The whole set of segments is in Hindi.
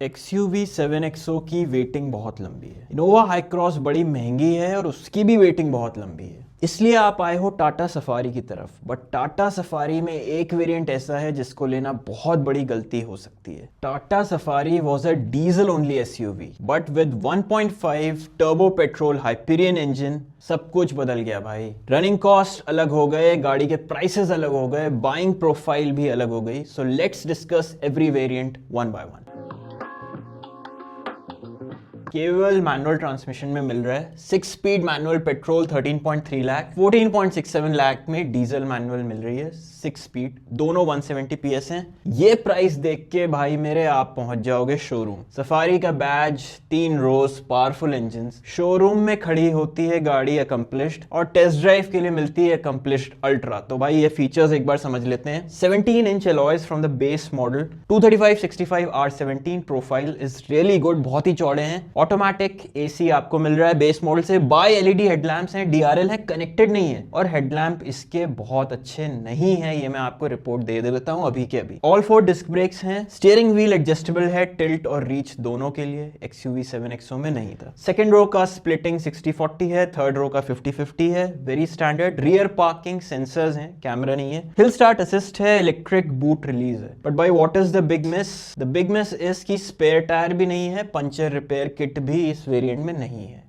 XUV 7XO की वेटिंग बहुत लंबी है। इनोवा हाई क्रॉस बड़ी महंगी है और उसकी भी वेटिंग बहुत लंबी है, इसलिए आप आए हो टाटा सफारी की तरफ। बट टाटा सफारी में एक वेरिएंट ऐसा है जिसको लेना बहुत बड़ी गलती हो सकती है। Tata safari was a diesel only SUV but with 1.5 turbo petrol Hyperion engine सब कुछ बदल गया भाई। रनिंग कॉस्ट अलग हो गए, गाड़ी के प्राइसेस अलग हो गए, बाइंग प्रोफाइल भी अलग हो गई। So let's discuss every variant one by one. केवल मैनुअल ट्रांसमिशन में मिल रहा है। 6 speed manual petrol 13.3 lakh, 14.67 lakh में डीजल मैनुअल मिल रही है 6 स्पीड, दोनों 170 PS हैं। ये प्राइस देख के भाई मेरे आप पहुंच जाओगे शोरूम। सफारी का बैज, 3 रोज, पावरफुल इंजन। शोरूम में खड़ी होती है गाड़ी अकम्पलिश्ड और टेस्ट ड्राइव के लिए मिलती है अकम्पलिश्ड अल्ट्रा। तो भाई ये फीचर्स एक बार समझ लेते हैं। 17 inch alloys from the base model, 235/65 R17 profile is really good, बहुत ही चौड़े हैं। ऑटोमेटिक AC आपको मिल रहा है बेस मॉडल से। बाय LED हेडलैम्प्स हैं, DRL है, कनेक्टेड नहीं है। और हेडलैम्प इसके बहुत अच्छे नहीं है, ये मैं आपको रिपोर्ट दे देता हूं अभी के अभी। ऑल 4 डिस्क ब्रेक्स हैं। स्टीयरिंग व्हील एडजस्टेबल है, टिल्ट और रीच दोनों के लिए। XUV 7XO में नहीं था। सेकंड रो का स्प्लिटिंग 60-40 है, थर्ड रो का 50-50 है, very standard. Rear parking sensors हैं, कैमरा नहीं है। हिल स्टार्ट असिस्ट है, इलेक्ट्रिक बूट रिलीज है। बट भाई what is the big miss? The big miss is की स्पेयर टायर भी नहीं है, पंचर रिपेयर किट भी इस वेरिएंट में नहीं है।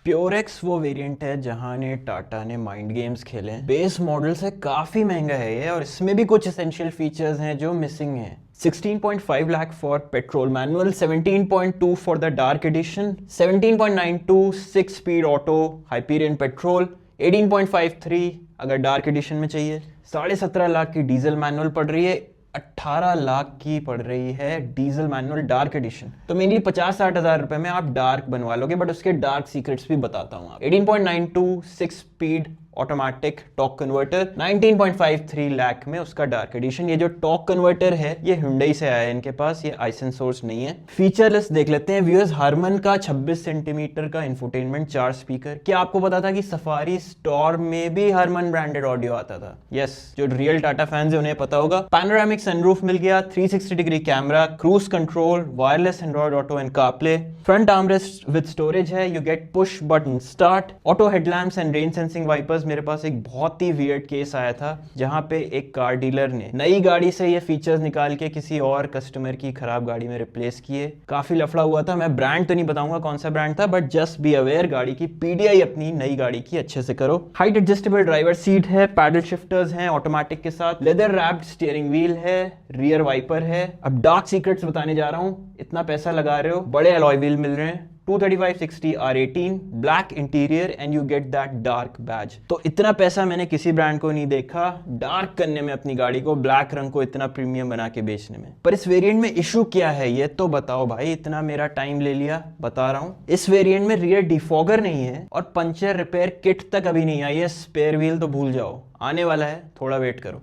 प्योरेक्स वो वेरिएंट है जहां ने टाटा ने माइंड गेम्स खेले। बेस मॉडल से काफी महंगा है ये और इसमें भी कुछ एसेंशियल फीचर्स हैं जो मिसिंग हैं। 16.5 lakh for petrol manual, 17.2 for the dark edition, 17.92 6 speed auto Hyperion petrol, 18.53 अगर डार्क एडिशन में चाहिए। 17.5 लाख की डीजल मैनुअल पड़ रही है, 18 लाख की पड़ रही है डीजल मैनुअल डार्क एडिशन। तो मेनली 50-60 हजार रुपए में आप डार्क बनवा लोगे, बट उसके डार्क सीक्रेट्स भी बताता हूं आप। 18.92 6 speed automatic torque converter, 19.53 lakh में उसका डार्क एडिशन। ये जो टॉर्क कन्वर्टर है ये Hyundai से आया है इनके पास, ये आइसन सोर्स नहीं है। फीचर लिस्ट देख लेते हैं व्यूअर्स। हारमन का 26 सेंटीमीटर का इंफोटेनमेंट, 4 स्पीकर। क्या आपको पता था कि सफारी स्टोर में भी हारमन ब्रांडेड ऑडियो आता था? यस, जो रियल टाटा फैंस है उन्हें पता होगा। पैनोरामिक सनरूफ मिल गया, 360 degree camera, cruise control, wireless Android Auto and CarPlay, front armrest with storage है, you get push button start, auto headlamps and rain sensing wipers. मेरे पास एक बहुत ही वियर्ड केस आया था जहां पे एक कार डीलर ने नई गाड़ी से ये फीचर्स निकाल के किसी और कस्टमर की खराब गाड़ी में रिप्लेस किए। काफी लफड़ा हुआ था। मैं ब्रांड तो नहीं बताऊंगा कौन सा ब्रांड था, बट जस्ट बी अवेयर, गाड़ी की PDI अपनी नई गाड़ी की अच्छे से करो। हाइट एडजस्टेबल ड्राइवर सीट है, पैडल शिफ्टर्स हैं ऑटोमेटिक के साथ, लेदर रैप्ड स्टीयरिंग व्हील है, रियर वाइपर है। अब डार्क सीक्रेट्स बताने जा रहा हूं। इतना पैसा लगा रहे हो, बड़े अलॉय व्हील मिल रहे हैं, 235/60 R18, black interior and you get that dark badge. तो इतना पैसा मैंने किसी ब्रांड को नहीं देखा डार्क करने में अपनी गाड़ी को, ब्लैक रंग को इतना प्रीमियम बना के बेचने में। पर इस वेरिएंट में इशू क्या है ये तो बताओ भाई, इतना मेरा टाइम ले लिया, बता रहा हूं। इस वेरिएंट में रियर डिफॉगर नहीं है और पंचर रिपेयर किट तक अभी नहीं आई है। स्पेयर व्हील तो भूल जाओ, आने वाला है, थोड़ा वेट करो।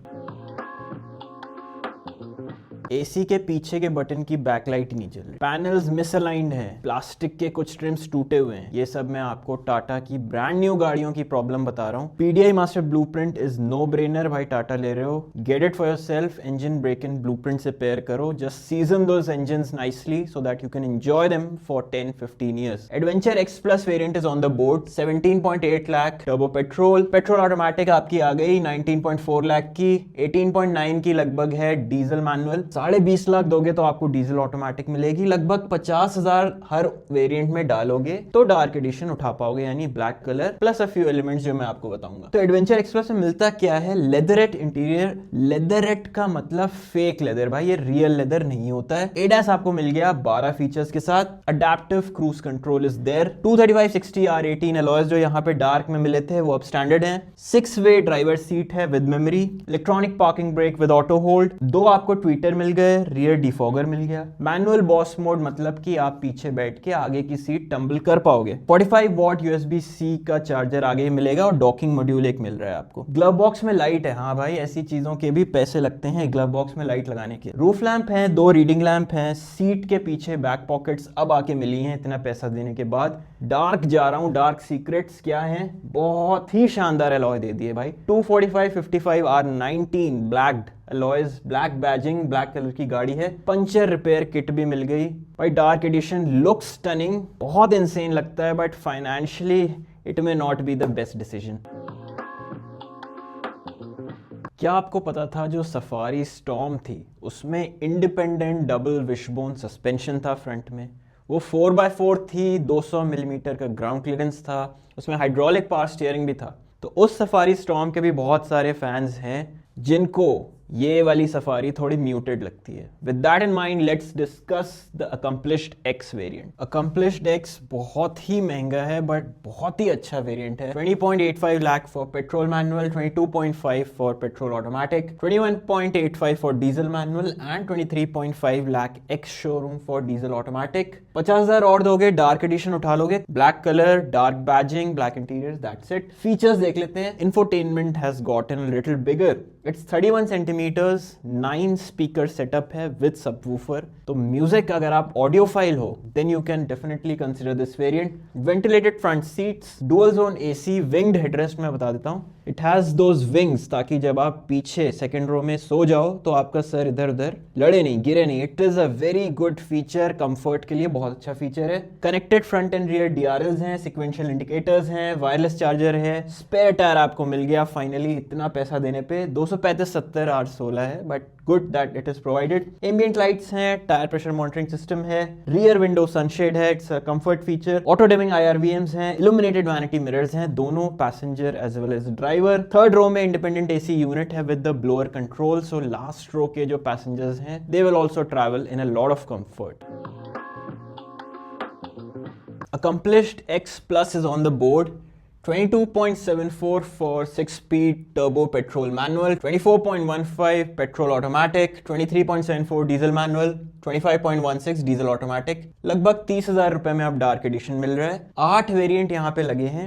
AC के पीछे के बटन की बैकलाइट नहीं जल रही, पैनल्स मिसअलाइंड हैं, प्लास्टिक के कुछ ट्रिम्स टूटे हुए हैं। ये सब मैं आपको टाटा की ब्रांड न्यू गाड़ियों की प्रॉब्लम बता रहा हूँ। PDI master blueprint is no brainer भाई, टाटा ले रहे हो, get it for yourself. Engine break in blueprint से पेयर करो, just season those engines nicely so that you can enjoy them for 10-15 years। Adventure X Plus variant is on the board, 17.8 lakh turbo petrol automatic आपकी आ गई 19.4 लाख की, 18.9 की लगभग है डीजल मैनुअल। 20.5 लाख दोगे तो आपको डीजल ऑटोमेटिक मिलेगी। लगभग 50,000 हर वेरिएंट में डालोगे तो डार्क एडिशन उठा पाओगे, यानी black colour plus a few elements जो मैं आपको बताऊंगा। तो एडवेंचर एक्सप्रेस में मिलता क्या है? Leatherette interior. लेदरेट का मतलब फेक लेदर भाई, ये रियल लेदर नहीं होता है। एडास आपको मिल गया 12 फीचर्स के साथ। Adaptive cruise control is there. 235/60 R18 alloys जो यहाँ पे डार्क में मिले थे वो अब स्टैंडर्ड हैं। 6-वे ड्राइवर सीट है with memory, electronic parking brake with auto hold, 2 आपको ट्विटर मिल गए, रियर डिफॉगर मिल गया। मैनुअल बॉस मोड मतलब कि आप पीछे बैठ के आगे की सीट टंबल कर पाओगे। 45 वॉट USB-C का चार्जर आगे मिलेगा और डॉकिंग मॉड्यूल एक मिल रहा है आपको। ग्लव बॉक्स में लाइट है, हाँ भाई ऐसी चीजों के भी पैसे लगते हैं ग्लव बॉक्स में लाइट लगाने के। रूफ लैंप है, 2 रीडिंग लैंप हैं, सीट के पीछे बैक पॉकेट्स अब आके मिली हैं इतना पैसा देने के बाद। डार्क जा रहा हूं, डार्क सीक्रेट्स क्या हैं? बहुत ही शानदार अलॉय दे दिए भाई। 245/55 R19 blacked alloys, black badging, black colour की गाड़ी है, पंचर रिपेयर किट भी मिल गई भाई। डार्क एडिशन लुक्स स्टनिंग, बहुत इंसेन लगता है, but financially it may not be the best decision. क्या आपको पता था जो सफारी स्टॉर्म थी उसमें इंडिपेंडेंट डबल विशबोन सस्पेंशन था फ्रंट में, वो 4x4 थी, 200 मिलीमीटर का ग्राउंड क्लियरेंस था, उसमें हाइड्रोलिक पावर स्टीयरिंग भी था। तो उस सफारी स्टॉर्म के भी बहुत सारे फैंस हैं जिनको ये वाली सफारी थोड़ी म्यूटेड लगती है। With that in mind let's discuss the accomplished x variant. Accomplished x बहुत ही महंगा है बट बहुत ही अच्छा वेरिएंट है। 20.85 lakh for petrol manual, 22.5 for petrol automatic, 21.85 for diesel manual and 23.5 lakh ex showroom for diesel automatic. 50,000 और दोगे, डार्क एडिशन उठा लोगे, black colour, dark badging, black interior, that's it. Features देख लेते हैं। Infotainment has gotten little bigger, it's 31 centimetres, 9 speaker setup है विद सबवूफर। तो म्यूजिक अगर आप ऑडियोफाइल हो then you can definitely consider this variant. Ventilated front seats, dual zone AC, winged headrest मैं बता देता हूँ। इट हैज दोज विंग्स ताकि जब आप पीछे सेकंड रो में सो जाओ तो आपका सर इधर उधर लड़े नहीं, गिरे नहीं। It is a very good feature, comfort के लिए बहुत अच्छा फीचर है। Connected front end rear DRLs हैं, सिक्वेंशियल इंडिकेटर्स हैं, वायरलेस चार्जर है, स्पेयर टायर आपको मिल गया फाइनली इतना पैसा देने पे। 235/70 R16 है but good that it is provided. Ambient lights हैं, टायर प्रेशर मॉनिटरिंग सिस्टम है, रियर विंडो सनशेड है, it's a comfort feature. Auto dimming IRVMs हैं, इल्यूमिनेटेड वैनिटी मिरर्स हैं, दोनों passenger as well as driver. Third row में इंडिपेंडेंट AC यूनिट है with the blower control, so last row के जो पैसेंजर्स हैं they will also travel in a lot of comfort. Accomplished X Plus is on the board. 22.74 for 6-speed turbo petrol manual, 24.15 petrol automatic, 23.74 diesel manual, 25.16 diesel automatic। लगभग 30,000 रुपए में आप डार्क एडिशन मिल रहा है। 8 वेरिएंट यहाँ पे लगे हैं,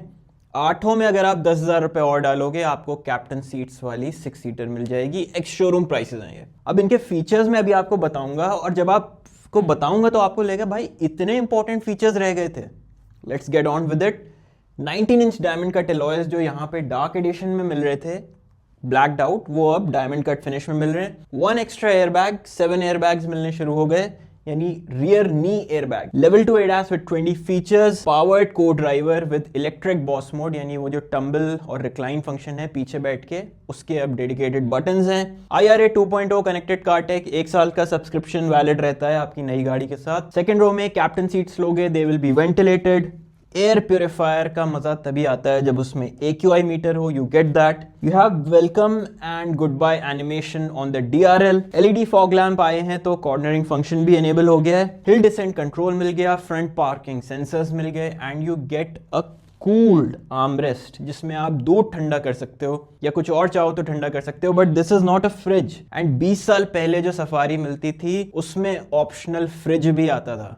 8 में अगर आप 10,000 रुपए और डालोगे आपको कैप्टन सीट्स वाली 6 सीटर मिल जाएगी। एक्स शोरूम प्राइसेस हैं ये। अब इनके फीचर्स मैं अभी आपको बताऊंगा और जब आपको बताऊंगा तो आपको लगेगा भाई इतने इंपॉर्टेंट फीचर्स रह गए थे। Let's get on with it. 19 inch diamond cut alloys जो यहाँ पे डार्क एडिशन में मिल रहे थे ब्लैक्ड आउट, वो अब डायमंड कट फिनिश में मिल रहे हैं। 1 एक्स्ट्रा एयरबैग, 7 एयरबैग्स मिलने शुरू हो गए, यानी rear knee airbag. Level 2 ADAS with 20 features, powered co-driver with electric boss mode, यानी वो जो टम्बल और रिक्लाइन फंक्शन है पीछे बैठ के, उसके अब डेडिकेटेड बटन्स हैं। IRA 2.0 कनेक्टेड कार टेक, 1 साल का सब्सक्रिप्शन वैलिड रहता है आपकी नई गाड़ी के साथ। सेकंड रो में कैप्टन सीट्स लोगे, they will be ventilated. Air purifier का मजा तभी आता है जब उसमें AQI मीटर हो, you get that. You have welcome and goodbye animation on the DRL। LED fog lamp आए हैं तो कॉर्नरिंग फंक्शन भी एनेबल हो गया है। हिल डिसेंट कंट्रोल मिल गया, फ्रंट पार्किंग सेंसर्स मिल गए and you get a cooled armrest जिसमें आप दूध ठंडा कर सकते हो या कुछ और चाहो तो ठंडा कर सकते हो, but this is not a fridge. And 20 साल पहले जो सफारी मिलती थी उसमें ऑप्शनल फ्रिज भी आता था।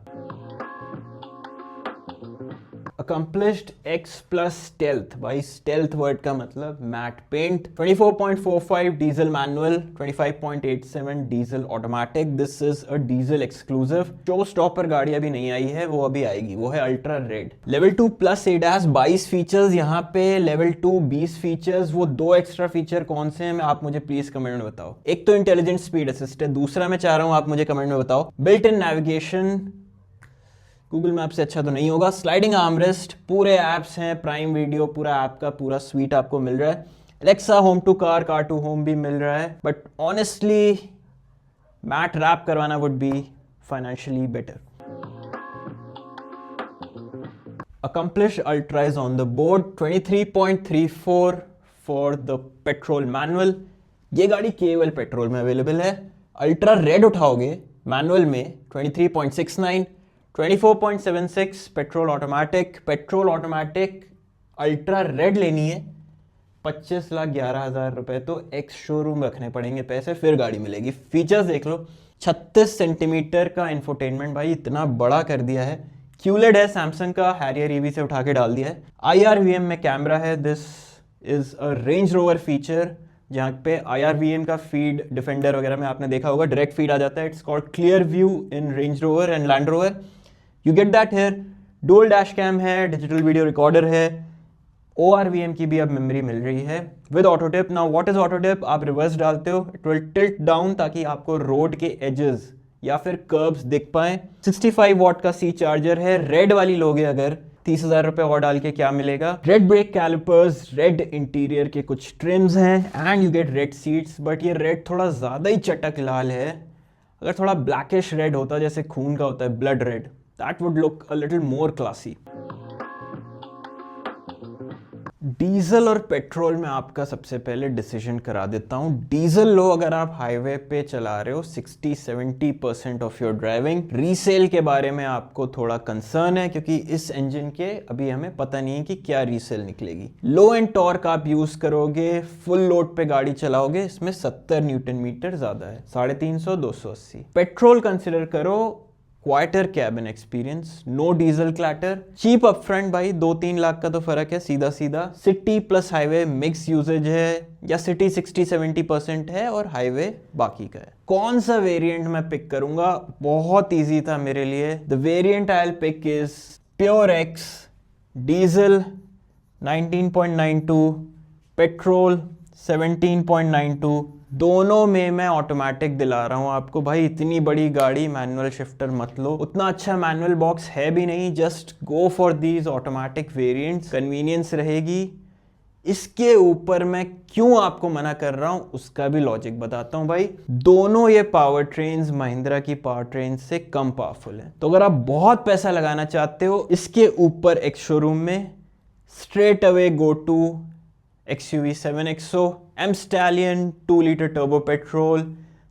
Accomplished X Plus Stealth, भाई स्टेल्थ वर्ड का मतलब matte paint. 24.45 diesel manual, 25.87 diesel automatic. This is a diesel exclusive. Showstopper गाड़ी अभी नहीं आई है, वो अभी आएगी, वो है ultra red. Level 2 plus ADAS 22 features यहाँ पे, लेवल 2 20 फीचर्स। वो 2 एक्स्ट्रा फीचर कौन से हैं आप मुझे प्लीज कमेंट में बताओ। एक तो इंटेलिजेंट स्पीड असिस्ट है, दूसरा मैं चाह रहा हूँ आप मुझे कमेंट में बताओ built in navigation. Google map से अच्छा तो नहीं होगा। स्लाइडिंग आर्मरेस्ट, पूरे ऐप्स हैं, प्राइम वीडियो पूरा ऐप का पूरा स्वीट आपको मिल रहा है। Alexa home to car, car to home भी मिल रहा है, बट ऑनेस्टली मैट रैप करवाना would be financially better. Accomplished Ultra is on the board, 23.34 for the petrol manual। ये गाड़ी केवल पेट्रोल में अवेलेबल है। अल्ट्रा रेड उठाओगे मैनुअल में 23.69, 24.76 petrol automatic. Petrol automatic ultra red लेनी है 25,11,000 रुपए, तो एक्स शोरूम रखने पड़ेंगे पैसे, फिर गाड़ी मिलेगी। फीचर्स देख लो, 36 सेंटीमीटर का इंफोटेनमेंट, भाई इतना बड़ा कर दिया है। QLED है सैमसंग का, हैरियर EV से उठा के डाल दिया है। IRVM में कैमरा है, this is a range rover feature, जहाँ पे IRVM का फीड डिफेंडर वगैरह में आपने देखा होगा, डायरेक्ट फीड आ जाता है। It's called clear view in Range Rover and Land Rover, you get that here. Dual dash cam है, डिजिटल वीडियो रिकॉर्डर है, ORVM की भी अब मेमोरी मिल रही है with auto dip. Now what is auto dip? आप रिवर्स डालते हो, इट विल टिल्ट डाउन ताकि आपको रोड के एजेस या फिर कर्ब्स दिख पाए। 65 वॉट का सी चार्जर है। रेड वाली लोगे अगर 30,000 रुपए और डाल के क्या मिलेगा? Red brake calipers, red interior के कुछ ट्रिम्स हैं and you gate red seats. But ये रेड थोड़ा ज़्यादा ही चटक लाल है। अगर थोड़ा ब्लैकिश रेड होता जैसे खून का होता है, blood red, that would look a little more classy. Diesel और पेट्रोल में आपका सबसे पहले डिसीजन करा देता हूं। डीजल लो अगर आप हाईवे पे चला रहे हो 60-70% ऑफ योर ड्राइविंग। रीसेल के बारे में आपको थोड़ा कंसर्न है क्योंकि इस इंजन के अभी हमें पता नहीं है कि क्या रीसेल निकलेगी। लो एंड टॉर्क आप यूज करोगे, फुल लोड पे गाड़ी चलाओगे, इसमें 70 न्यूटन मीटर ज्यादा है, 350 280। पेट्रोल कंसिडर करो, quieter cabin experience, no diesel clatter, cheap upfront भाई, 2-3 लाख का तो फर्क है सीधा सीधा। City plus highway mix usages है, या सिटी 60-70% है और हाईवे बाकी का है। कौन सा वेरिएंट मैं पिक करूंगा? बहुत इजी था मेरे लिए। The variant I will pick is pure X, diesel 19.92, petrol 17.92। दोनों में मैं ऑटोमेटिक दिला रहा हूं आपको भाई। इतनी बड़ी गाड़ी मैनुअल शिफ्टर मत लो, उतना अच्छा मैनुअल बॉक्स है भी नहीं। Just go for these automatic variants, convenience रहेगी। इसके ऊपर मैं क्यों आपको मना कर रहा हूं उसका भी लॉजिक बताता हूं भाई। दोनों ये पावर ट्रेन्स महिंद्रा की पावर ट्रेन से कम पावरफुल है। तो अगर आप बहुत पैसा लगाना चाहते हो इसके ऊपर एक शोरूम में, straight away go to XUV 7XO, M Stallion 2 liter turbo petrol,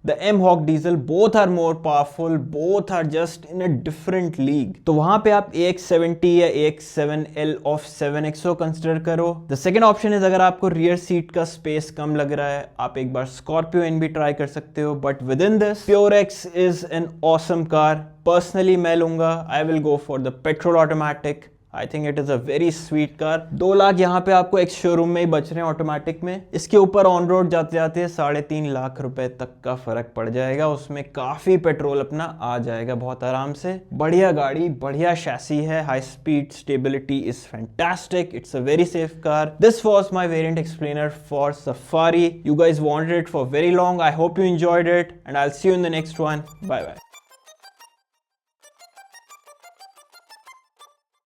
the M-Hawk diesel, both are more powerful, both are just in a different league. तो वहां पे आप AX70 या AX7L of 7XO कंसिडर करो। The second option is अगर आपको रियर सीट का स्पेस कम लग रहा है, आप एक बार Scorpio N भी ट्राई कर सकते हो। But within this, Pure X is an awesome car. Personally मैं लूंगा, I will go for the petrol automatic. I think it is a very sweet car. 2 lakh यहाँ पे आपको एक शोरूम में ही बच रहे हैं ऑटोमेटिक में। इसके ऊपर ऑन रोड जाते जाते 3.5 लाख रुपए तक का फर्क पड़ जाएगा। उसमें काफ़ी पेट्रोल अपना आ जाएगा बहुत आराम से। बढ़िया गाड़ी, बढ़िया शैसी है, high speed stability is fantastic, it's a very safe car. This was my variant explainer for Safari. You guys wanted it for very long. I hope you enjoyed it and I will see you in the next one. Bye bye.